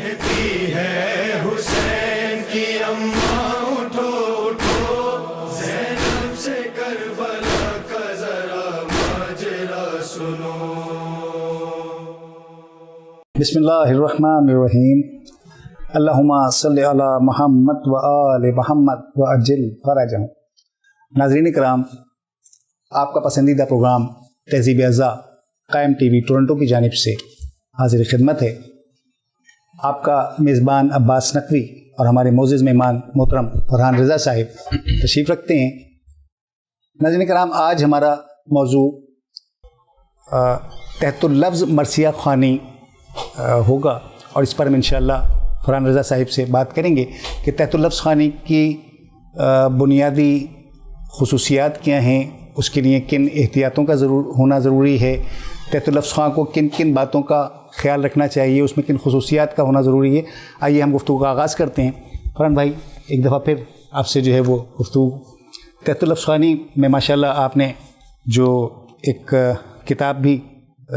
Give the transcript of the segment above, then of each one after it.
کہتی ہے حسین کی اماں اٹھو اٹھو، زینب سے کربلا کا ذرا ماجرا سنو. بسم اللہ الرحمن الرحیم. اللہم صلی علی محمد و آل محمد و عجل فرجہم. ناظرین کرام، آپ کا پسندیدہ پروگرام تہذیب اعضاء قائم ٹی وی ٹورنٹو کی جانب سے حاضر خدمت ہے. آپ کا میزبان عباس نقوی اور ہمارے معزز مہمان محترم فرحان رضا صاحب تشریف رکھتے ہیں. ناظرین کرام، آج ہمارا موضوع تحت اللفظ مرثیہ خوانی ہوگا، اور اس پر ہم انشاءاللہ فرحان رضا صاحب سے بات کریں گے کہ تحت اللفظ خوانی کی بنیادی خصوصیات کیا ہیں، اس کے لیے کن احتیاطوں کا ہونا ضروری ہے، تحت اللفظ خواں کو کن کن باتوں کا خیال رکھنا چاہیے، اس میں کن خصوصیات کا ہونا ضروری ہے. آئیے ہم گفتگو کا آغاز کرتے ہیں. فرحان بھائی، ایک دفعہ پھر آپ سے جو ہے وہ گفتگو تحت اللفظ خوانی میں ماشاءاللہ آپ نے جو ایک کتاب بھی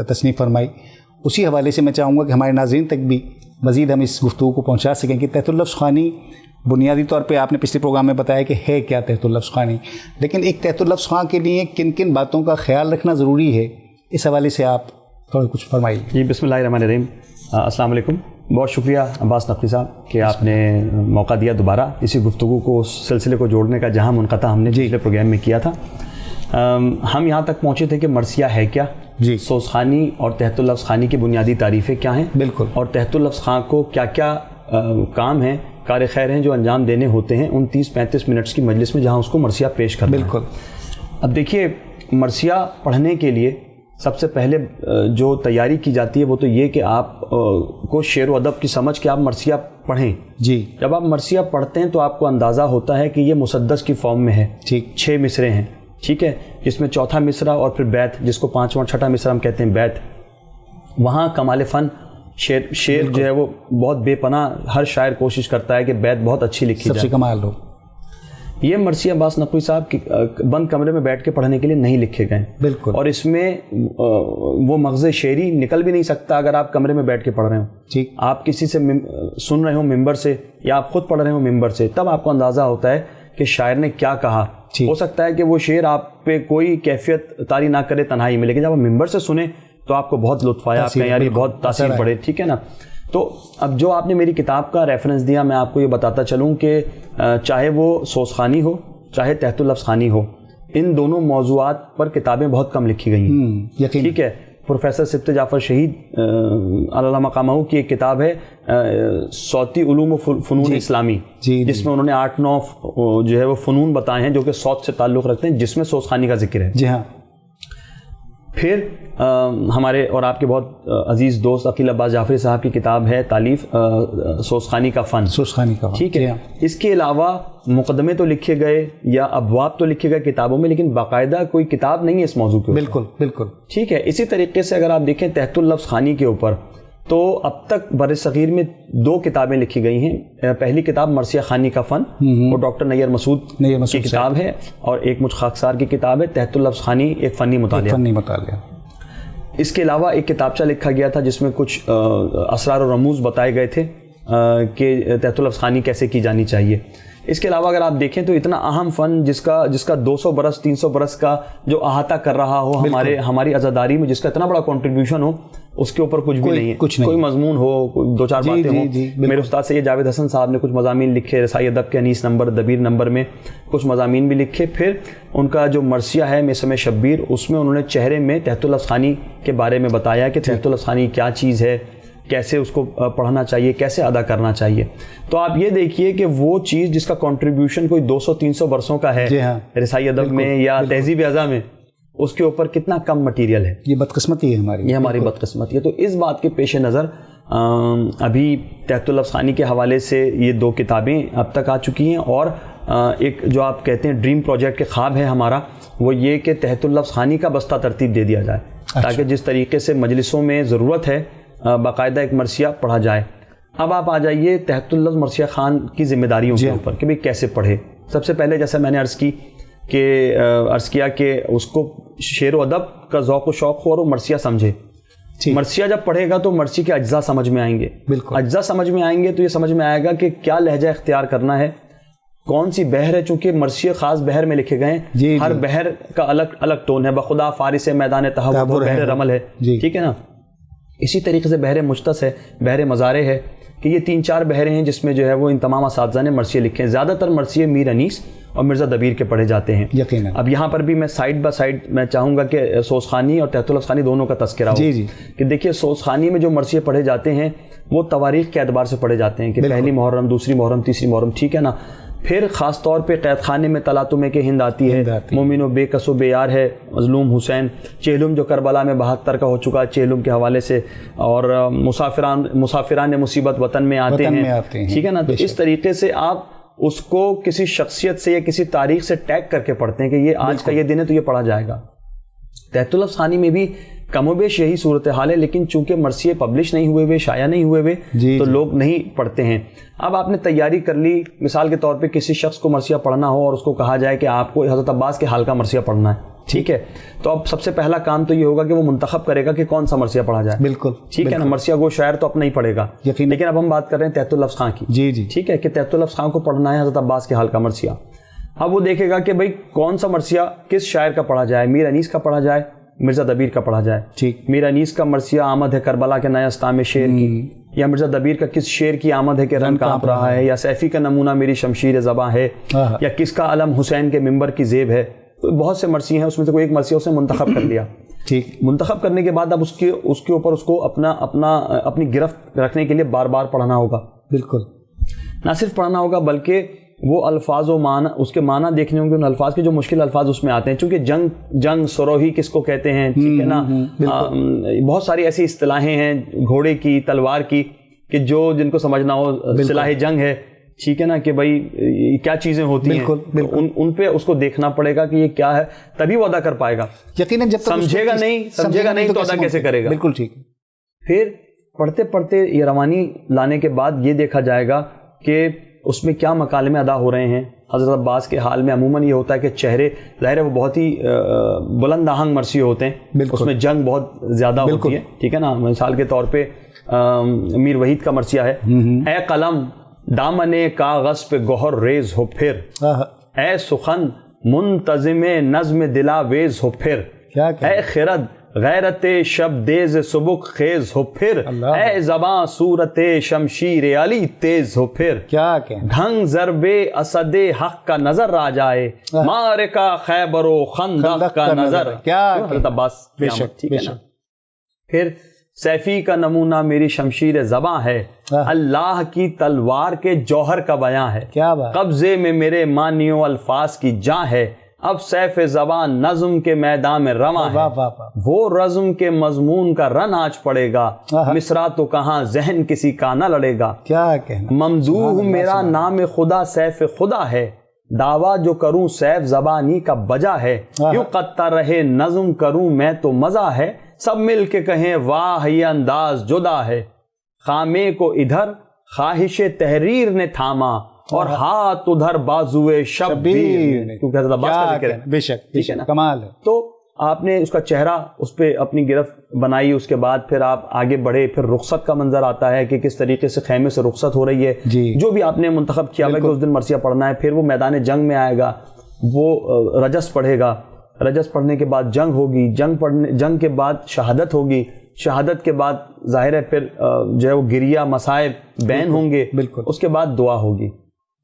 تصنیف فرمائی، اسی حوالے سے میں چاہوں گا کہ ہمارے ناظرین تک بھی مزید ہم اس گفتگو کو پہنچا سکیں کہ تحت اللفظ خوانی بنیادی طور پہ آپ نے پچھلے پروگرام میں بتایا کہ ہے کیا تحت اللفظ خوانی، لیکن ایک تحت اللفظ خواں کے لیے کن کن باتوں کا خیال رکھنا ضروری ہے، اس حوالے سے آپ تھوڑا کچھ فرمائیے. جی، بسم اللہ الرحمن الرحیم. السلام علیکم. بہت شکریہ عباس نقوی صاحب کہ آپ نے موقع دیا دوبارہ اسی گفتگو کو، اس سلسلے کو جوڑنے کا جہاں منقطع ہم نے پچھلے پروگرام میں کیا تھا. ہم یہاں تک پہنچے تھے کہ مرثیہ ہے کیا، جی، سوز خوانی اور تحت اللفظ خوانی کی بنیادی تعریفیں کیا ہیں، بالکل، اور تحت اللفظ خواں کو کیا کیا کام ہیں، کار خیر ہیں جو انجام دینے ہوتے ہیں ان 30-35 منٹس کی مجلس میں جہاں اس کو مرثیہ پیش کرنا ہے. بالکل. اب دیکھیے، مرثیہ پڑھنے کے لیے سب سے پہلے جو تیاری کی جاتی ہے وہ تو یہ کہ آپ کو شعر و ادب کی سمجھ کے آپ مرثیہ پڑھیں. جی، جب آپ مرثیہ پڑھتے ہیں تو آپ کو اندازہ ہوتا ہے کہ یہ مسدس کی فارم میں ہے. ٹھیک، 6 مصرے ہیں، ٹھیک ہے، جس میں چوتھا مصرع اور پھر بیت، جس کو 5واں چھٹا مصرع ہم کہتے ہیں بیت. وہاں کمال فن شعر جو ہے وہ بہت بے پناہ، ہر شاعر کوشش کرتا ہے کہ بیت بہت اچھی لکھی جائے، سب سے کمال ہو. یہ مرثیہ عباس نقوی صاحب بند کمرے میں بیٹھ کے پڑھنے کے لیے نہیں لکھے گئے. بالکل. اور اس میں وہ مغز شعری نکل بھی نہیں سکتا اگر آپ کمرے میں بیٹھ کے پڑھ رہے ہوں. ٹھیک، آپ کسی سے سن رہے ہوں ممبر سے، یا آپ خود پڑھ رہے ہوں ممبر سے، تب آپ کو اندازہ ہوتا ہے کہ شاعر نے کیا کہا. ہو سکتا ہے کہ وہ شعر آپ پہ کوئی کیفیت طاری نہ کرے تنہائی میں، لیکن جب آپ ممبر سے سنیں تو آپ کو بہت لطف آیا، آپ کہیں یار یہ بہت تاثیر پڑے. ٹھیک ہے نا. تو اب جو آپ نے میری کتاب کا ریفرنس دیا، میں آپ کو یہ بتاتا چلوں کہ چاہے وہ سوز خوانی ہو چاہے تحت اللفظ خوانی ہو، ان دونوں موضوعات پر کتابیں بہت کم لکھی گئی ہیں. ٹھیک ہے. پروفیسر سبط جعفر شہید اللہ مقامہ کی ایک کتاب ہے صوتی علوم و فنون اسلامی، جس میں انہوں نے 8-9 جو ہے وہ فنون بتائے ہیں جو کہ صوت سے تعلق رکھتے ہیں، جس میں سوز خوانی کا ذکر ہے. جی ہاں. پھر ہمارے اور آپ کے بہت عزیز دوست عقیل عباس جعفری صاحب کی کتاب ہے تالیف سوز خوانی کا فن. سوز خوانی کا فن، ٹھیک ہے. اس کے علاوہ مقدمے تو لکھے گئے یا ابواب تو لکھے گئے کتابوں میں، لیکن باقاعدہ کوئی کتاب نہیں ہے اس موضوع کے اوپر. بالکل بالکل. ٹھیک ہے. اسی طریقے سے اگر آپ دیکھیں تحت اللفظ خوانی کے اوپر، تو اب تک بر صغیر میں 2 کتابیں لکھی گئی ہیں. پہلی کتاب مرثیہ خوانی کا فن، وہ ڈاکٹر نیر مسعود کی کتاب ہے، اور ایک مجھ خاکسار کی کتاب ہے تحت اللفظ خوانی ایک فنی مطالعہ. اس کے علاوہ ایک کتابچہ لکھا گیا تھا جس میں کچھ اسرار و رموز بتائے گئے تھے کہ تحت اللفظ خوانی کیسے کی جانی چاہیے. اس کے علاوہ اگر آپ دیکھیں تو اتنا اہم فن جس کا 200 برس 300 برس کا جو احاطہ کر رہا ہو ہماری عزاداری میں، جس کا اتنا بڑا کنٹریبیوشن ہو، اس کے اوپر کچھ بھی نہیں ہے. کوئی مضمون ہو، 2-4 باتیں ہوں. میرے استاد سید جاوید حسن صاحب نے کچھ مضامین لکھے، رسائی ادب کے انیس نمبر دبیر نمبر میں کچھ مضامین بھی لکھے. پھر ان کا جو مرثیہ ہے میسم شبیر، اس میں انہوں نے چہرے میں تحت اللفظ خوانی کے بارے میں بتایا کہ تحت اللفظ خوانی کیا چیز ہے، کیسے اس کو پڑھنا چاہیے، کیسے ادا کرنا چاہیے. تو آپ یہ دیکھیے کہ وہ چیز جس کا کنٹریبیوشن کوئی 200-300 برسوں کا ہے رسائی ادب میں یا تہذیب اعضاء میں، اس کے اوپر کتنا کم مٹیریل ہے. یہ بدقسمتی ہے یہ ہماری بدقسمتی ہے. تو اس بات کے پیش نظر ابھی تحت اللفظ خوانی کے حوالے سے یہ 2 کتابیں اب تک آ چکی ہیں، اور ایک جو آپ کہتے ہیں ڈریم پروجیکٹ کے خواب ہے ہمارا، وہ یہ کہ تحت اللفظ خوانی کا بستہ ترتیب دے دیا جائے، تاکہ جس طریقے سے مجلسوں میں ضرورت ہے باقاعدہ ایک مرثیہ پڑھا جائے. اب آپ آ جائیے تحت اللفظ مرثیہ خوان کی ذمہ داریوں کے اوپر کہ بھئی کیسے پڑھے. سب سے پہلے جیسے میں نے عرض کیا کہ اس کو شعر و ادب کا ذوق و شوق ہو اور وہ مرثیہ سمجھے. مرثیہ جب پڑھے گا تو مرثی کے اجزاء سمجھ میں آئیں گے. بالکل. اجزاء سمجھ میں آئیں گے تو یہ سمجھ میں آئے گا کہ کیا لہجہ اختیار کرنا ہے, کون سی بحر ہے, چونکہ مرثیے خاص بحر میں لکھے گئے ہیں, ہر بحر کا الگ الگ ٹون ہے. بخدا فارس میدان تحور بحر رمل ہے, ٹھیک ہے نا. اسی طریقے سے بحر مجتس ہے, بحر مزارع ہے, کہ یہ 3-4 بحریں ہیں جس میں جو ہے وہ ان تمام اساتذہ نے مرثیے لکھے ہیں. زیادہ تر مرثیے میر انیس اور مرزا دبیر کے پڑھے جاتے ہیں. یقیناً. اب یہاں پر بھی میں سائڈ بائی سائڈ میں چاہوں گا کہ سوز خوانی اور تحت الافز خوانی دونوں کا تذکرہ ہو. کہ دیکھیے سوز خوانی میں جو مرثیے پڑھے جاتے ہیں وہ تواریخ کے اعتبار سے پڑھے جاتے ہیں کہ پہلی محرم, دوسری محرم, تیسری محرم, ٹھیک ہے نا. پھر خاص طور پہ قید خانے میں تلاتمے کے ہند آتی ہے, مومن و بے کس و بے یار ہے, مظلوم حسین, چہلم جو کربلا میں 72 کا ہو چکا چہلم کے حوالے سے, اور مسافران مصیبت وطن میں آتے ہیں, ٹھیک ہے نا. تو اس طریقے سے آپ اس کو کسی شخصیت سے یا کسی تاریخ سے ٹیگ کر کے پڑھتے ہیں کہ یہ آج کا یہ دن ہے تو یہ پڑھا جائے گا. تحت الافز خوانی میں بھی کم و بیش یہی صورتحال ہے, لیکن چونکہ مرثیے پبلش نہیں ہوئے ہوئے, شائع نہیں ہوئے ہوئے, تو لوگ نہیں پڑھتے ہیں. اب آپ نے تیاری کر لی, مثال کے طور پہ کسی شخص کو مرثیہ پڑھنا ہو اور اس کو کہا جائے کہ آپ کو حضرت عباس کے حال کا مرثیہ پڑھنا ہے, ٹھیک ہے, تو اب سب سے پہلا کام تو یہ ہوگا کہ وہ منتخب کرے گا کہ کون سا مرثیہ پڑھا جائے. بالکل, ٹھیک ہے نا. مرثیہ گو شاعر تو اپنا ہی پڑھے گا, لیکن اب ہم بات کر رہے ہیں تحت الافز خاں کی. ٹھیک ہے, کہ تحت الافز خاں کو پڑھنا ہے حضرت عباس کے حال کا مرثیہ. اب وہ دیکھے گا کہ بھائی کون سا مرثیہ کس شاعر کا پڑھا جائے, میر انیس کا پڑھا جائے, مرزا دبیر کا پڑھا جائے. میر انیس کا مرثیہ آمد ہے کربلا کے نئے استام شعر کی, یا مرزا دبیر کا کس شعر کی آمد ہے کہ رن کانپ رہا ہے, یا سیفی کا نمونہ میری شمشیر زباں ہے, یا کس کا علم حسین کے ممبر کی زیب ہے. تو بہت سے مرثیے ہیں, اس میں سے کوئی ایک مرثیہ اس نے منتخب کر لیا. منتخب کرنے کے بعد اب اس کے اوپر اس کو اپنی گرفت رکھنے کے لیے بار بار پڑھنا ہوگا. بالکل, نہ صرف پڑھنا ہوگا بلکہ وہ الفاظ و معنی, اس کے معنی دیکھنے ہوں گے, ان الفاظ کے جو مشکل الفاظ اس میں آتے ہیں, چونکہ جنگ سروہی کس کو کہتے ہیں, ٹھیک ہے نا. بہت ساری ایسی اصطلاحیں ہیں گھوڑے کی, تلوار کی, کہ جن کو سمجھنا ہو سلاح جنگ ہے, ٹھیک ہے نا, کہ بھائی کیا چیزیں ہوتی ہیں, ان پہ اس کو دیکھنا پڑے گا کہ یہ کیا ہے, تبھی وہ ادا کر پائے گا. یقیناً جب سمجھے گا نہیں تو ادا کیسے کرے گا. بالکل ٹھیک. پھر پڑھتے پڑھتے یہ روانی لانے کے بعد یہ دیکھا جائے گا کہ اس میں کیا مکالمے ادا ہو رہے ہیں. حضرت عباس کے حال میں عموماً یہ ہوتا ہے کہ چہرے, ظاہر ہے وہ بہت ہی بلند آہنگ مرثیے ہوتے ہیں, اس میں جنگ بہت زیادہ ہوتی ہے, ٹھیک ہے نا. مثال کے طور پہ میر وحید کا مرثیہ ہے, اے قلم دامن کاغذ پہ گوہر ریز ہو پھر, اے سخن منتظم نظم دلاویز ہو پھر, اے خرد غیرت شب دیز سبک خیز ہو پھر, اے زباں صورت شمشیر علی تیز ہو پھر, ڈھنگ ضرب اسد حق کا نظر آ جائے, معرکہ خیبر و خندق کا نظر. حضرت عباس, ٹھیک ہے نا. پھر سیفی کا نمونہ میری شمشیر زباں ہے, اللہ کی تلوار کے جوہر کا بیاں ہے, قبضے میں میرے مانیوں الفاظ کی جاں ہے, اب سیف زبان نظم کے میدان میں رواں ہے, وہ رزم کے مضمون کا رن آج پڑے گا, مصرع تو کہاں ذہن کسی کا نہ لڑے گا. ممدوح میرا نام خدا سیف خدا ہے, دعویٰ جو کروں سیف زبانی کا بجا ہے, یوں قطع رہے نظم کروں میں تو مزہ ہے, سب مل کے کہیں واہ یہ انداز جدا ہے. خامے کو ادھر خواہش تحریر نے تھاما, اور ہاتھ ادھر بازوئے شبیر, کیونکہ حضرت عباس کا ذکر ہے. بے شک, ٹھیک ہے نا, کمال ہے. تو آپ نے اس کا چہرہ, اس پہ اپنی گرفت بنائی, اس کے بعد پھر آپ آگے بڑھے, پھر رخصت کا منظر آتا ہے کہ کس طریقے سے خیمے سے رخصت ہو رہی ہے, جو بھی آپ نے منتخب کیا ہوا کہ اس دن مرثیہ پڑھنا ہے. پھر وہ میدان جنگ میں آئے گا, وہ رجس پڑھے گا, رجس پڑھنے کے بعد جنگ ہوگی, جنگ کے بعد شہادت ہوگی, شہادت کے بعد ظاہر ہے پھر جو ہے وہ گریہ مصائب بین ہوں گے, اس کے بعد دعا ہوگی.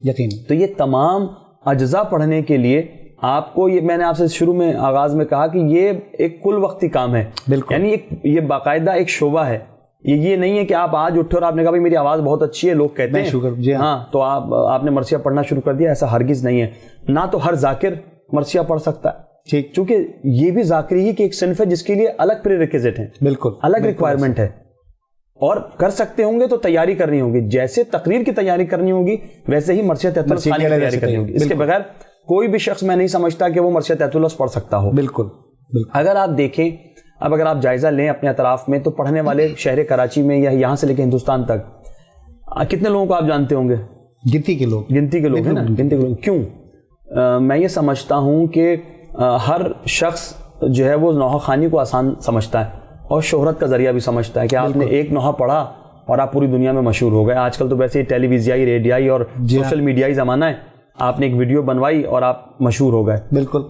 یقین. تو یہ تمام اجزاء پڑھنے کے لیے آپ کو, یہ میں نے آپ سے شروع میں آغاز میں کہا کہ یہ ایک کل وقتی کام ہے, یعنی یہ باقاعدہ ایک شعبہ ہے. یہ نہیں ہے کہ آپ آج اٹھے اور آپ نے کہا بھائی میری آواز بہت اچھی ہے, لوگ کہتے ہیں ہاں تو آپ نے مرثیہ پڑھنا شروع کر دیا. ایسا ہرگز نہیں ہے. نہ تو ہر ذاکر مرثیہ پڑھ سکتا ہے, ٹھیک, چونکہ یہ بھی ذاکری ہی کی ایک صنف ہے جس کے لیے الگ پری ریکوزٹ ہیں, بالکل الگ ریکوائرمنٹ ہے. اور کر سکتے ہوں گے تو تیاری کرنی ہوگی, جیسے تقریر کی تیاری کرنی ہوگی ویسے ہی مرثیہ تحت الافز کی تیاری کرنی ہوگی. اس کے بغیر کوئی بھی شخص میں نہیں سمجھتا کہ وہ مرثیہ تحت الافز پڑھ سکتا ہو. بالکل. اگر آپ دیکھیں, اب اگر آپ جائزہ لیں اپنے اطراف میں, تو پڑھنے والے شہر کراچی میں یا یہاں سے لے کے ہندوستان تک کتنے لوگوں کو آپ جانتے ہوں گے؟ گنتی کے لوگ ہیں نا, گنتی کے لوگ. کیوں؟ میں یہ سمجھتا ہوں کہ ہر شخص جو ہے وہ نوحہ خوانی کو آسان سمجھتا ہے, اور شہرت کا ذریعہ بھی سمجھتا ہے کہ آپ نے ایک نوحہ پڑھا اور آپ پوری دنیا میں مشہور ہو گئے. آج کل تو ویسے ہی ٹیلی ویژیائی, ریڈیائی اور سوشل میڈیائی زمانہ ہے. آپ نے ایک ویڈیو بنوائی اور آپ مشہور ہو گئے. بالکل.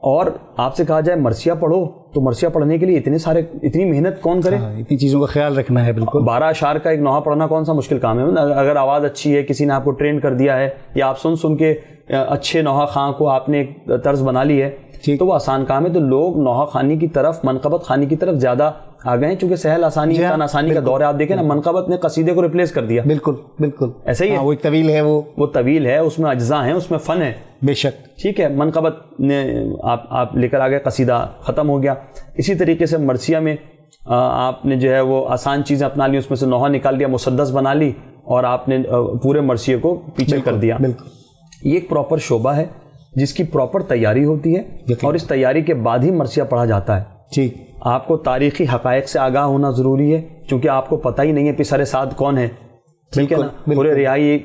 اور آپ سے کہا جائے مرثیہ پڑھو تو مرثیہ پڑھنے کے لیے اتنی محنت کون کرے, اتنی چیزوں کا خیال رکھنا ہے. بالکل. 12 اشعار کا ایک نوحہ پڑھنا کون سا مشکل کام ہے. اگر آواز اچھی ہے, کسی نے آپ کو ٹرین کر دیا ہے, یا آپ سن کے اچھے نوحہ خواں کو آپ نے ایک طرز بنا لی ہے, تو وہ آسان کام ہے. تو لوگ نوحہ خوانی کی طرف, منقبت خوانی کی طرف زیادہ آ گئے ہیں, چونکہ سہل آسانی تن آسانی کا دور ہے. آپ دیکھیں نا, منقبت نے قصیدے کو ریپلیس کر دیا. بالکل بالکل ایسا ہی ہے. وہ ایک طویل ہے, وہ طویل ہے, اس میں اجزاء ہیں, اس میں فن ہے. بے شک. ٹھیک ہے, منقبت نے آپ لے کر آ گئے, قصیدہ ختم ہو گیا. اسی طریقے سے مرثیہ میں آپ نے جو ہے وہ آسان چیزیں اپنا لی, اس میں سے نوحہ نکال دیا, مسدس بنا لی, اور آپ نے پورے مرثیے کو پیچھے کر دیا. یہ ایک پراپر شعبہ ہے جس کی پراپر تیاری ہوتی ہے, اور اس تیاری کے بعد ہی مرثیہ پڑھا جاتا ہے. ٹھیک. آپ کو تاریخی حقائق سے آگاہ ہونا ضروری ہے, کیونکہ آپ کو پتہ ہی نہیں ہے پسر سعد کون ہے. ٹھیک ہے نا, پورے رہائی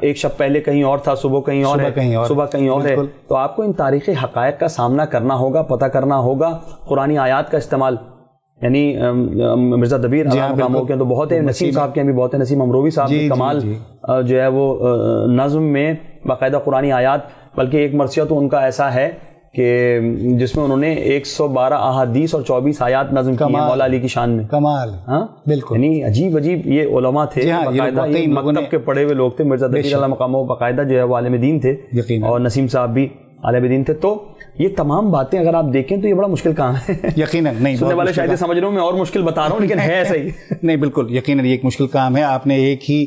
ایک شب پہلے کہیں اور تھا, صبح کہیں اور ہے, صبح کہیں اور ہے. تو آپ کو ان تاریخی حقائق کا سامنا کرنا ہوگا, پتہ کرنا ہوگا. قرآنی آیات کا استعمال, یعنی مرزا دبیر کاموں کے تو بہت ہے, نسیم صاحب کے بھی بہت ہے, نسیم امروی صاحب کے کمال جو ہے وہ نظم میں باقاعدہ قرآنی آیات, بلکہ ایک مرثیہ تو ان کا ایسا ہے کہ جس میں انہوں نے 112 احادیث اور 24 آیات نظم کی ہیں مولا علی کی شان میں. کمال. ہاں بالکل. یعنی عجیب عجیب یہ علماء تھے, باقاعدہ یہ مکتب کے پڑھے ہوئے لوگ تھے. مرزا دبیر علیہ مقامہ باقاعدہ جو ہے وہ عالم دین تھے, اور نسیم صاحب بھی عالم دین تھے. تو یہ تمام باتیں اگر آپ دیکھیں تو یہ بڑا مشکل کام ہے. یقیناً نہیں, سننے والے شاید سمجھ رہے ہوں میں اور مشکل بتا رہا ہوں, لیکن ہے ایسا ہی. نہیں بالکل یقیناً یہ ایک مشکل کام ہے. آپ نے ایک ہی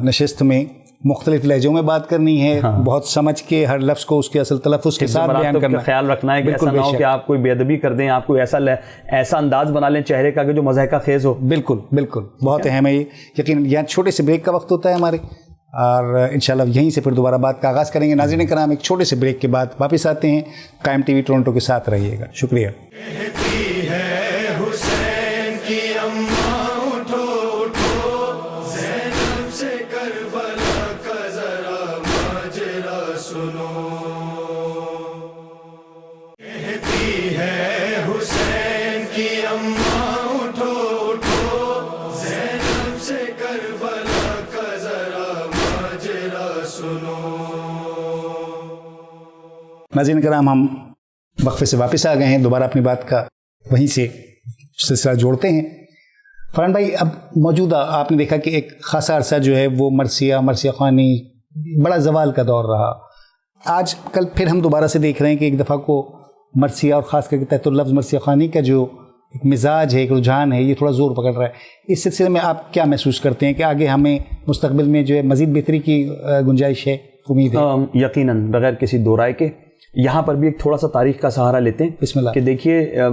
نشست میں مختلف لہجوں میں بات کرنی ہے, بہت سمجھ کے ہر لفظ کو اس کے اصل تلفظ کے ساتھ بیان کرنا ہے. خیال رکھنا ہے کہ ایسا نہ ہو کہ آپ کوئی بے ادبی کر دیں, آپ کوئی ایسا انداز بنا لیں چہرے کا کہ جو مضحکہ خیز ہو. بالکل بالکل, بہت اہم ہے یہ. یقیناً یہاں چھوٹے سے بریک کا وقت ہوتا ہے ہمارے, اور انشاءاللہ یہیں سے پھر دوبارہ بات کا آغاز کریں گے. ناظرین کرام, ایک چھوٹے سے بریک کے بعد واپس آتے ہیں. قائم ٹی وی ٹورنٹو کے ساتھ رہیے گا. شکریہ. ناظرین کرام, ہم وقفے سے واپس آ گئے ہیں. دوبارہ اپنی بات کا وہیں سے سلسلہ جوڑتے ہیں. فرحان بھائی, اب موجودہ آپ نے دیکھا کہ ایک خاصا عرصہ جو ہے وہ مرثیہ خوانی بڑا زوال کا دور رہا. آج کل پھر ہم دوبارہ سے دیکھ رہے ہیں کہ ایک دفعہ کو مرثیہ اور خاص کر کے تحت اللفظ مرثیہ خوانی کا جو ایک مزاج ہے, ایک رجحان ہے, یہ تھوڑا زور پکڑ رہا ہے. اس سلسلے میں آپ کیا محسوس کرتے ہیں کہ آگے ہمیں مستقبل میں جو ہے مزید بہتری کی گنجائش ہے, امید ہے؟ یقیناً, بغیر کسی دو رائے کے. یہاں پر بھی ایک تھوڑا سا تاریخ کا سہارا لیتے ہیں. بسم اللہ. کہ دیکھیے,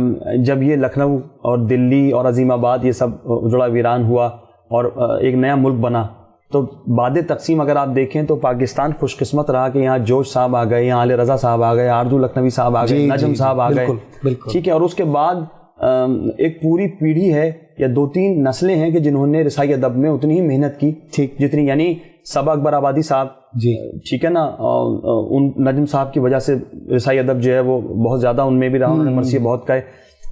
جب یہ لکھنؤ اور دلی اور عظیم آباد یہ سب اجڑا ویران ہوا اور ایک نیا ملک بنا, تو بعد تقسیم اگر آپ دیکھیں تو پاکستان خوش قسمت رہا کہ یہاں جوش صاحب آ گئے, یہاں علی رضا صاحب آ گئے, آرزو لکھنوی صاحب آ گئے, نجم صاحب آ گئے. ٹھیک ہے, اور اس کے بعد ایک پوری پیڑھی ہے یا 2-3 نسلیں ہیں کہ جنہوں نے رسائی ادب میں اتنی ہی محنت کی جتنی, یعنی صبا اکبر آبادی صاحب, ٹھیک ہے نا, ان نجم صاحب کی وجہ سے رسائی ادب جو ہے وہ بہت زیادہ ان میں بھی رہا, انہوں نے مرثیہ بہت کہے.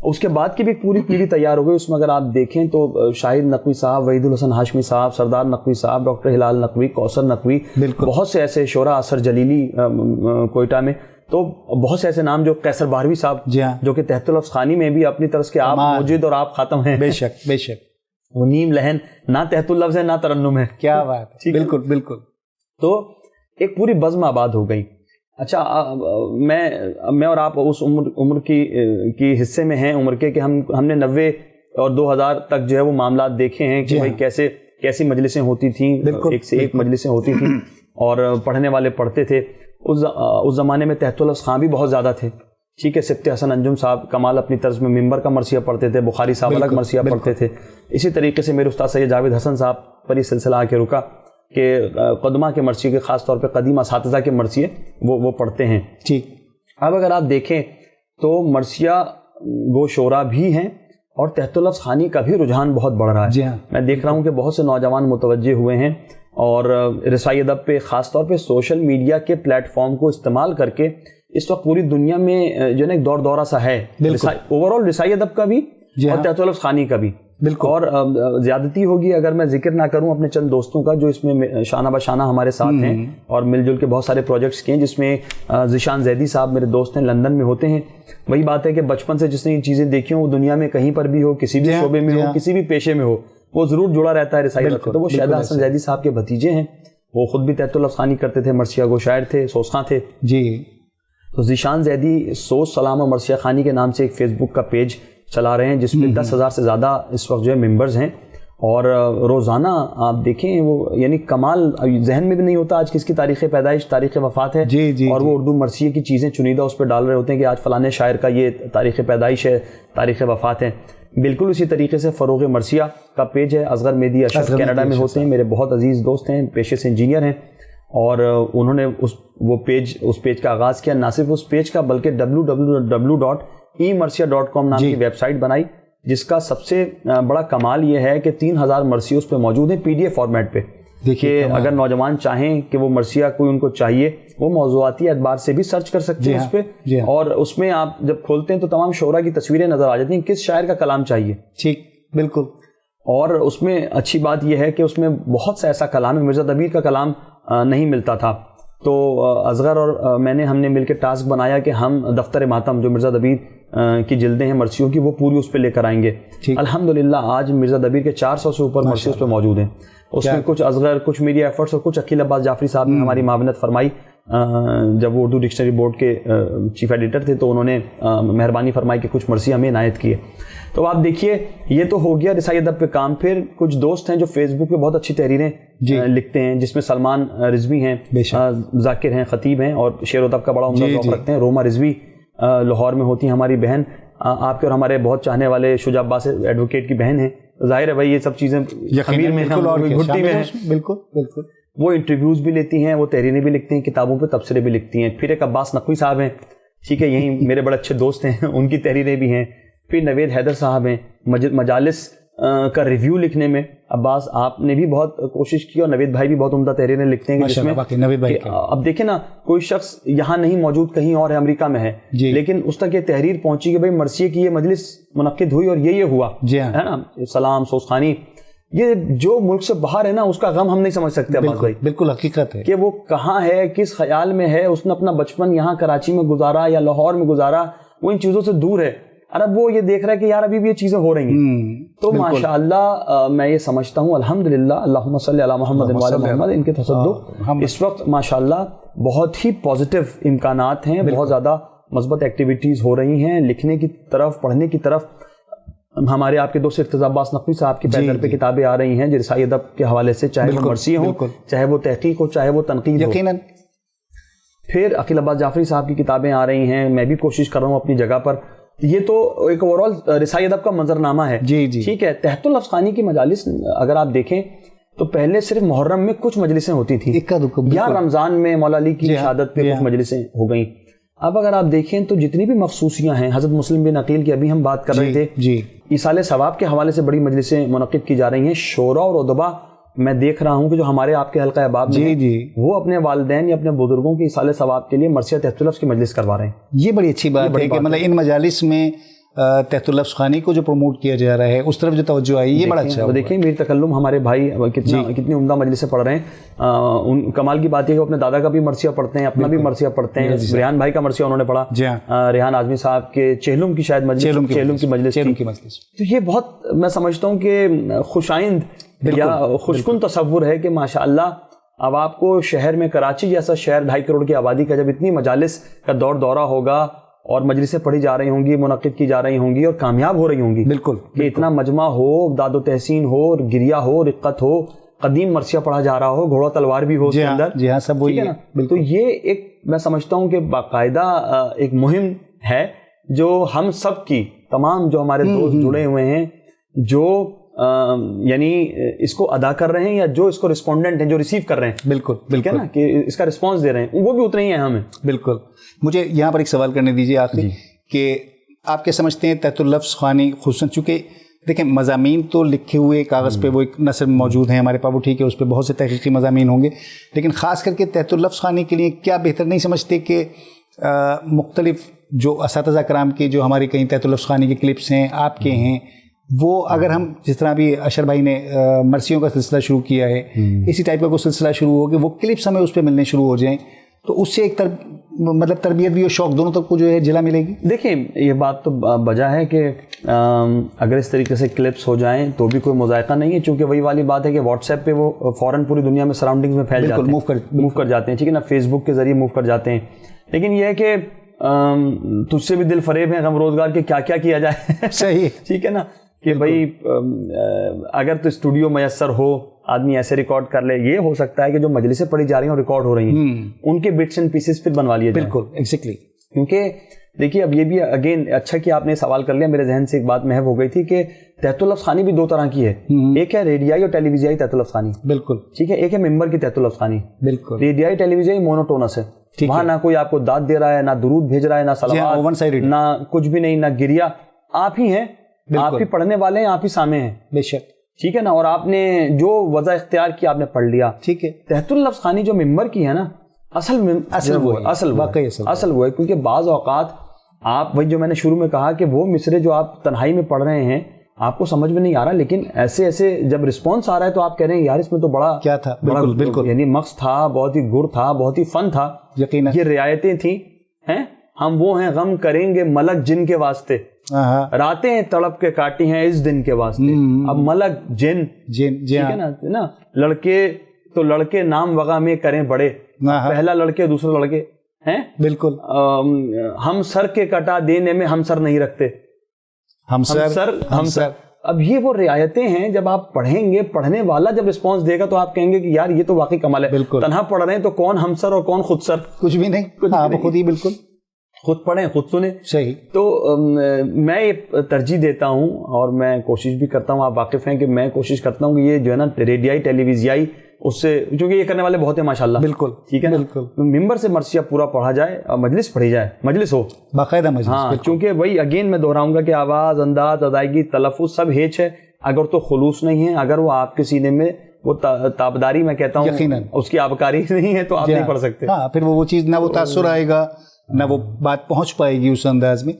اس کے بعد کی بھی پوری پیڑھی تیار ہو گئی. اس میں اگر آپ دیکھیں تو شاہد نقوی صاحب, وحید الحسن ہاشمی صاحب, سردار نقوی صاحب, ڈاکٹر ہلال نقوی, کوثر نقوی, بہت سے ایسے شعراء, اثر جلیلی کوئٹہ میں, تو بہت سے ایسے نام, جو قیصر بہروی صاحب جو کہ تحت اللفظ خوانی میں بھی اپنی طرز کے آپ موجد اور آپ خاتم ہیں. بے شک بے شک. وہ نیم لہن نہ تحت اللفظ ہے نہ ترنم ہے. کیا بات, بالکل بالکل. تو ایک پوری بزم آباد ہو گئی. اچھا, میں اور آپ اس عمر کی حصے میں ہیں عمر کے کہ ہم نے 90 اور 2000 تک جو ہے وہ معاملات دیکھے ہیں کہ بھائی کیسی مجلسیں ہوتی تھیں, ایک سے ایک مجلسیں ہوتی تھیں, اور پڑھنے والے پڑھتے تھے. اس زمانے میں تحت اللفظ خواں بھی بہت زیادہ تھے. ٹھیک ہے, سبت حسن انجم صاحب کمال اپنی طرز میں منبر کا مرثیہ پڑھتے تھے, بخاری صاحب الگ مرثیہ پڑھتے تھے. اسی طریقے سے میرے استاد سید جاوید حسن صاحب پر یہ سلسلہ آ کے رکا کہ قدمہ کے مرثیے کے, خاص طور پہ قدیم اساتذہ کے مرثیے وہ پڑھتے ہیں. ٹھیک. اب اگر آپ دیکھیں تو مرثیہ گو شعراء بھی ہیں, اور تحت اللفظ خوانی کا بھی رجحان بہت بڑھ رہا ہے. میں دیکھ رہا ہوں کہ بہت سے نوجوان متوجہ ہوئے ہیں, اور رسائی ادب پہ, خاص طور پہ سوشل میڈیا کے پلیٹ فارم کو استعمال کر کے اس وقت پوری دنیا میں جو ہے نا ایک دورہ سا ہے اوور آل رسائی ادب کا بھی, اور تحت لفظ خوانی کا بھی بالکل. اور زیادتی ہوگی اگر میں ذکر نہ کروں اپنے چند دوستوں کا جو اس میں شانہ بشانہ ہمارے ساتھ ہیں اور مل جل کے بہت سارے پروجیکٹس کیے ہیں، جس میں ذیشان زیدی صاحب میرے دوست ہیں، لندن میں ہوتے ہیں. وہی بات ہے کہ بچپن سے جس نے یہ چیزیں دیکھی ہوں وہ دنیا میں کہیں پر بھی ہو، کسی بھی شعبے میں ہو، کسی بھی پیشے میں ہو، وہ ضرور جڑا رہتا ہے رسائی سے. تو وہ شہدا حسن زیدی صاحب کے بھتیجے ہیں، وہ خود بھی تحت لفظ خوانی کرتے تھے، مرثیہ گو شاعر تھے، سوسخاں تھے جی. تو ذیشان زیدی سوز سلام اور مرثیہ خوانی کے نام سے ایک فیس بک کا پیج چلا رہے ہیں جس میں 10,000 سے زیادہ اس وقت جو ہے ممبرز ہیں. اور روزانہ آپ دیکھیں وہ یعنی کمال ذہن میں بھی نہیں ہوتا آج کس کی تاریخ پیدائش تاریخ وفات ہے. اور وہ اردو مرثیے کی چیزیں چنیدہ اس پہ ڈال رہے ہوتے ہیں کہ آج فلاں شاعر کا یہ تاریخ پیدائش ہے، تاریخ وفات ہے. بالکل اسی طریقے سے فروغ مرثیہ کا پیج ہے. اصغر مہدی اشرف کینیڈا میں ہوتے ہیں، میرے بہت عزیز دوست ہیں، پیشے سے انجینئر ہیں، اور انہوں نے اس پیج کا آغاز کیا. نہ صرف اس پیج کا بلکہ www.emarcia.com نام کی ویب سائٹ بنائی، جس کا سب سے بڑا کمال یہ ہے کہ 3,000 مرثیے اس پہ موجود ہیں PDF فارمیٹ پہ. دیکھیے اگر نوجوان چاہیں کہ وہ مرثیہ کوئی ان کو چاہیے، وہ موضوعاتی اعتبار سے بھی سرچ کر سکتے ہیں اس پہ. اور اس میں آپ جب کھولتے ہیں تو تمام شعراء کی تصویریں نظر آ جاتی ہیں، کس شاعر کا کلام چاہیے. ٹھیک بالکل. اور اس میں اچھی بات یہ ہے کہ اس میں بہت سا ایسا کلام ہے، مرزا دبیر کا کلام نہیں ملتا تھا. تو اصغر اور میں نے ہم نے مل کے ٹاسک بنایا کہ ہم دفتر ماتم جو مرزا دبیر کی جلدیں ہیں مرثیوں کی وہ پوری اس پہ لے کر آئیں گے. الحمدللہ آج مرزا دبیر کے 400 سے اوپر مرثیے اس پہ موجود ہیں. اس میں کچھ اصغر، کچھ میڈیا ایفرٹس اور کچھ عقیل عباس جعفری صاحب نے ہماری معاونت فرمائی. جب وہ اردو ڈکشنری بورڈ کے چیف ایڈیٹر تھے تو انہوں نے مہربانی فرمائی کہ کچھ مرثیے ہمیں عنایت کیے. تو آپ دیکھیے یہ تو ہو گیا رسائی ادب پہ کام. پھر کچھ دوست ہیں جو فیس بک پہ بہت اچھی تحریریں لکھتے ہیں، جس میں سلمان رضوی ہیں، ذاکر ہیں، خطیب ہیں، اور شعر و ادب کا بڑا عمدہ ذوق رکھتے ہیں. روما رضوی لاہور میں ہوتی ہیں ہماری بہن، آپ کے اور ہمارے بہت چاہنے والے شجاع عباس ایڈوکیٹ کی بہن ہیں. ظاہر ہے بھائی یہ سب چیزیں خمیر میں گھٹی میں ہیں. بالکل بالکل. وہ انٹرویوز بھی لیتی ہیں، وہ تحریریں بھی لکھتی ہیں، کتابوں پہ تبصرے بھی لکھتی ہیں. پھر ایک عباس نقوی صاحب ہیں، ٹھیک ہے، یہی میرے بڑے اچھے دوست ہیں، ان کی تحریریں بھی ہیں. پھر نوید حیدر صاحب ہیں، مجالس کا ریویو لکھنے میں عباس آپ نے بھی بہت کوشش کی، اور نوید بھائی بھی بہت عمدہ تحریریں لکھتے ہیں. جس میں اب دیکھیں نا، کوئی شخص یہاں نہیں موجود، کہیں اور ہے، امریکہ میں ہے، لیکن اس تک یہ تحریر پہنچی کہ بھائی مرثیے کی یہ مجلس منعقد ہوئی اور یہ ہوا ہے نا. سلام سوسخانی، یہ جو ملک سے باہر ہے نا اس کا غم ہم نہیں سمجھ سکتے. بالکل حقیقت ہے کہ وہ کہاں ہے، کس خیال میں ہے، اس نے اپنا بچپن یہاں کراچی میں گزارا یا لاہور میں گزارا، وہ ان چیزوں سے دور ہے. اب وہ یہ دیکھ رہا ہے کہ یار ابھی بھی یہ چیزیں ہو رہی ہیں. تو ماشاءاللہ میں یہ سمجھتا ہوں الحمدللہ، اللہم صلی علی محمد و علی محمد، ان کے تصدق اس وقت ماشاءاللہ بہت ہی پازیٹیو امکانات ہیں، بہت زیادہ مثبت ایکٹیویٹیز ہو رہی ہیں لکھنے کی طرف، پڑھنے کی طرف. ہمارے آپ کے دوست ارتضیٰ عباس نقوی صاحب کی پیدل پہ کتابیں آ رہی ہیں جو رسائی ادب کے حوالے سے، چاہے وہ مرثیے ہوں، چاہے وہ تحقیق ہو، چاہے وہ تنقید ہو. یقیناً. پھر عقیل عباس جعفری صاحب کی کتابیں آ رہی ہیں، میں بھی کوشش کر رہا ہوں اپنی جگہ پر. یہ تو ایک اوورآل رسائی ادب کا منظرنامہ ہے. ٹھیک ہے. تحت لفظ خوانی کی مجالس اگر آپ دیکھیں تو پہلے صرف محرم میں کچھ مجلسیں ہوتی تھیں، یا رمضان میں مولا علی کی شہادت پہ کچھ مجلسیں ہو گئیں. اب اگر آپ دیکھیں تو جتنی بھی مخصوصیاں ہیں، حضرت مسلم بن عقیل کی ابھی ہم بات کر رہے تھے، ایصال ثواب کے حوالے سے بڑی مجلسیں منعقد کی جا رہی ہیں. شعراء اور ادبا میں دیکھ رہا ہوں کہ جو ہمارے آپ کے حلقہ احباب میں وہ اپنے والدین یا اپنے بزرگوں کی ایصال ثواب کے لیے مرثیہ تحت لفظ کی مجلس کروا رہے ہیں. یہ بڑی اچھی بات ہے کہ مطلب ان مجالس میں تحت لفظ خوانی کو جو پروموٹ کیا جا رہا ہے اس طرف جو توجہ آئی، یہ بڑا اچھا ہے. دیکھیں میر تکلم ہمارے بھائی کتنی عمدہ مجلسیں پڑھ رہے ہیں. ان کمال کی بات یہ کہ وہ اپنے دادا کا بھی مرثیہ پڑھتے ہیں، اپنا بھی مرثیہ پڑھتے ہیں. ریحان بھائی کا مرثیہ انہوں نے پڑھا، ریحان اعظمی صاحب کے چہلم کی شاید مجلس، چہلم کی مجلس. تو یہ بہت میں سمجھتا ہوں کہ خوشائند یا خوشکن تصور ہے کہ ماشاءاللہ اب آپ کو شہر میں، کراچی جیسا شہر 2.5 کروڑ کی آبادی کا، جب اتنی مجالس کا دورہ ہوگا اور مجلسیں پڑھی جا رہی ہوں گی، منعقد کی جا رہی ہوں گی اور کامیاب ہو رہی ہوں گی. بالکل. کہ اتنا مجمع ہو، داد و تحسین ہو، گریا ہو، رقت ہو، قدیم مرثیہ پڑھا جا رہا ہو، گھوڑا تلوار بھی ہو اس کے اندر. جی ہاں، سب وہی ہے نا. تو یہ ایک میں سمجھتا ہوں کہ باقاعدہ ایک مہم ہے جو ہم سب کی، تمام جو ہمارے دوست جڑے ہوئے ہیں، جو یعنی اس کو ادا کر رہے ہیں یا جو اس کو رسپونڈنٹ ہیں، جو ریسیو کر رہے ہیں. بالکل بالکل نا، کہ اس کا رسپانس دے رہے ہیں، وہ بھی اتنے ہی اہم ہیں. بالکل. مجھے یہاں پر ایک سوال کرنے دیجیے آخری، کہ آپ کیا سمجھتے ہیں تحت لفظ خوانی، خصوصاً چونکہ دیکھیں مضامین تو لکھے ہوئے کاغذ پہ وہ ایک نثر میں موجود ہیں ہمارے پاس، وہ ٹھیک ہے، اس پہ بہت سے تحقیقی مضامین ہوں گے، لیکن خاص کر کے تحت لفظ خوانی کے لیے کیا بہتر نہیں سمجھتے کہ مختلف جو اساتذہ کرام کے جو ہماری کہیں تحت اللفظ خوانی کے کلپس ہیں آپ کے ہیں، وہ اگر ہم جس طرح بھی اشر بھائی نے مرثیوں کا سلسلہ شروع کیا ہے، اسی ٹائپ کا کوئی سلسلہ شروع ہو کہ وہ کلپس ہمیں اس پہ ملنے شروع ہو جائیں، تو اس سے ایک مطلب تربیت بھی اور شوق دونوں تک کو جو ہے جلا ملے گی. دیکھیں یہ بات تو بجا ہے کہ اگر اس طریقے سے کلپس ہو جائیں تو بھی کوئی مذائقہ نہیں ہے، چونکہ وہی والی بات ہے کہ واٹس ایپ پہ وہ فوراً پوری دنیا میں سراؤنڈنگز میں پھیل جاتے ہیں، موو کر جاتے ہیں، ٹھیک ہے نا، فیس بک کے ذریعے موو کر جاتے ہیں. لیکن یہ ہے کہ تجھ سے بھی دل فریب ہیں غم روزگار کے کیا کیا کیا جائے. صحیح، ٹھیک ہے نا، کہ بھائی اگر تو اسٹوڈیو میسر ہو آدمی ایسے ریکارڈ کر لے. یہ ہو سکتا ہے کہ جو مجلسیں پڑھی جا رہی ہیں اور ریکارڈ ہو رہی ہیں ان کے بٹس اینڈ پیسز پھر بنوا لیے. بالکل ایگزیکٹلی. کیونکہ دیکھیے اب یہ بھی اگین اچھا کہ آپ نے سوال کر لیا، میرے ذہن سے ایک بات محو ہو گئی تھی کہ تحت اللفظ خوانی بھی دو طرح کی ہے. ایک ہے ریڈیائی اور ٹیلی ویژیائی تحت اللفظ خوانی. بالکل ٹھیک ہے. ایک ہے ممبر کی تحت اللفظ خوانی. بالکل. ریڈیائی ٹیلی ویژیائی مونوٹونس ہے، وہاں نہ کوئی آپ کو داد دے رہا ہے، نہ درود بھیج رہا ہے، نہ صلوات، نہ کچھ بھی نہیں، نہ گریا. آپ ہی ہیں، آپ ہی پڑھنے والے ہیں، آپ ہی سامع ہیں. بے شک. ٹھیک ہے نا، اور آپ نے جو وضع اختیار کی آپ نے پڑھ لیا. ٹھیک ہے. تحت اللفظ خوانی جو ممبر کی ہے نا، اصل وہ ہے، کیونکہ بعض اوقات آپ وہی جو میں نے شروع میں کہا کہ وہ مصرے جو آپ تنہائی میں پڑھ رہے ہیں آپ کو سمجھ میں نہیں آ رہا، لیکن ایسے جب رسپانس آ رہا ہے تو آپ کہہ رہے ہیں یار اس میں تو بڑا کیا تھا. بالکل بالکل. یعنی مقص تھا، بہت ہی گر تھا، بہت ہی فن تھا. یقیناً یہ رعایتیں تھیں. ہم وہ ہیں غم کریں گے ملک جن کے واسطے، راتیں ہیں تڑپ کے کاٹی ہیں اس دن کے واسطے. اب ملک جن ٹھیک ہے نا، لڑکے تو لڑکے نام وغیرہ میں کریں بڑے، پہلا لڑکے دوسرا لڑکے ہیں. بالکل. ہم سر کے کٹا دینے میں ہم سر نہیں رکھتے، ہم سر. اب یہ وہ رعایتیں ہیں، جب آپ پڑھیں گے، پڑھنے والا جب رسپانس دے گا تو آپ کہیں گے کہ یار یہ تو واقعی کمال ہے. تنہا پڑھ رہے ہیں تو کون ہم سر اور کون خود سر؟ کچھ بھی نہیں، آپ خود ہی بالکل خود پڑھیں خود سنیں. صحیح. تو میں یہ ترجیح دیتا ہوں اور میں کوشش بھی کرتا ہوں، آپ واقف ہیں کہ میں کوشش کرتا ہوں کہ یہ جو ہے نا ریڈیائی ٹیلی ویژیائی اس سے، کیونکہ یہ کرنے والے بہت ہیں ماشاءاللہ. بالکل. ٹھیک ہے. بالکل. ممبر سے مرثیہ پورا پڑھا جائے اور مجلس پڑھی جائے، مجلس ہو باقاعدہ مجلس. ہاں، کیونکہ وہی اگین میں دہراؤں گا کہ آواز، انداز، ادائیگی، تلفظ سب ہیچ ہے. اگر تو خلوص نہیں ہے، اگر وہ آپ کے سینے میں وہ تابداری میں کہتا ہوں یقیناً اس کی آبکاری نہیں ہے تو آپ نہیں پڑھ سکتے. ہاں، پھر وہ چیز نہ وہ تاثر آئے گا نہ وہ بات پہنچ پائے گی اس انداز میں.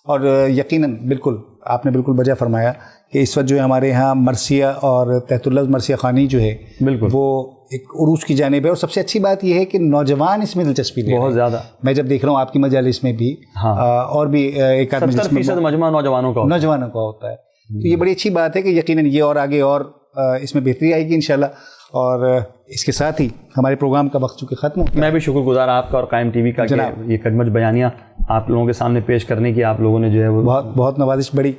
اور یقیناً بالکل آپ نے بالکل بجا فرمایا کہ اس وقت جو ہے ہمارے ہاں مرثیہ اور تحت اللفظ مرثیہ خوانی جو ہے بالکل وہ ایک عروج کی جانب ہے. اور سب سے اچھی بات یہ ہے کہ نوجوان اس میں دلچسپی لے بہت زیادہ. میں جب دیکھ رہا ہوں آپ کی مجالس میں بھی اور بھی ایک آدھ 70% مجمع نوجوانوں کا ہوتا ہے. تو یہ بڑی اچھی بات ہے کہ یقیناً یہ اور آگے اور اس میں بہتری آئے گی انشاءاللہ. اور اس کے ساتھ ہی ہمارے پروگرام کا وقت چونکہ ختم ہو. میں بھی شکر گزار آپ کا اور قائم ٹی وی کا کہ یہ کدمج بیانیہ آپ لوگوں کے سامنے پیش کرنے کی آپ لوگوں نے جو ہے وہ بہت نوازش بڑی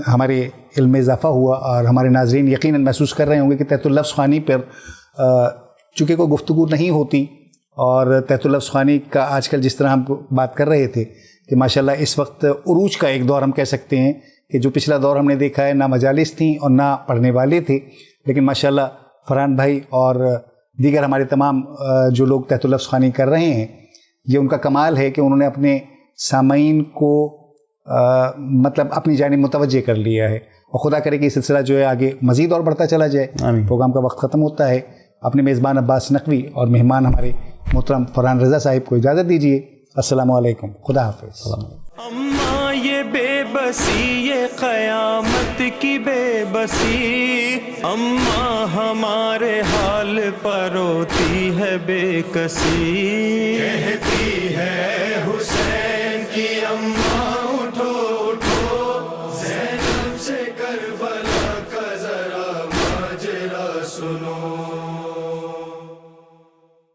ہمارے علم میں اضافہ ہوا. اور ہمارے ناظرین یقیناً محسوس کر رہے ہوں گے کہ تحت اللفظ خوانی پر چونکہ کوئی گفتگو نہیں ہوتی، اور تحت اللفظ خوانی کا آج کل جس طرح ہم بات کر رہے تھے کہ ماشاءاللہ اس وقت عروج کا ایک دور ہم کہہ سکتے ہیں کہ جو پچھلا دور ہم نے دیکھا ہے نہ مجالس تھیں اور نہ پڑھنے والے تھے، لیکن ماشاءاللہ فرحان بھائی اور دیگر ہمارے تمام جو لوگ تحت اللفظ خوانی کر رہے ہیں، یہ ان کا کمال ہے کہ انہوں نے اپنے سامعین کو مطلب اپنی جانب متوجہ کر لیا ہے. اور خدا کرے کہ یہ سلسلہ جو ہے آگے مزید اور بڑھتا چلا جائے. پروگرام کا وقت ختم ہوتا ہے. اپنے میزبان عباس نقوی اور مہمان ہمارے محترم فرحان رضا صاحب کو اجازت دیجیے. السلام علیکم. خدا حافظ. اماں یہ بے بسی، یہ قیامت کی بے بسی، اماں ہمارے حال پر ہوتی ہے بے کسی. کہتی ہے حسین کی اماں اٹھو اٹھو، زینب سے کربلا کا ذرا ماجرا سنو.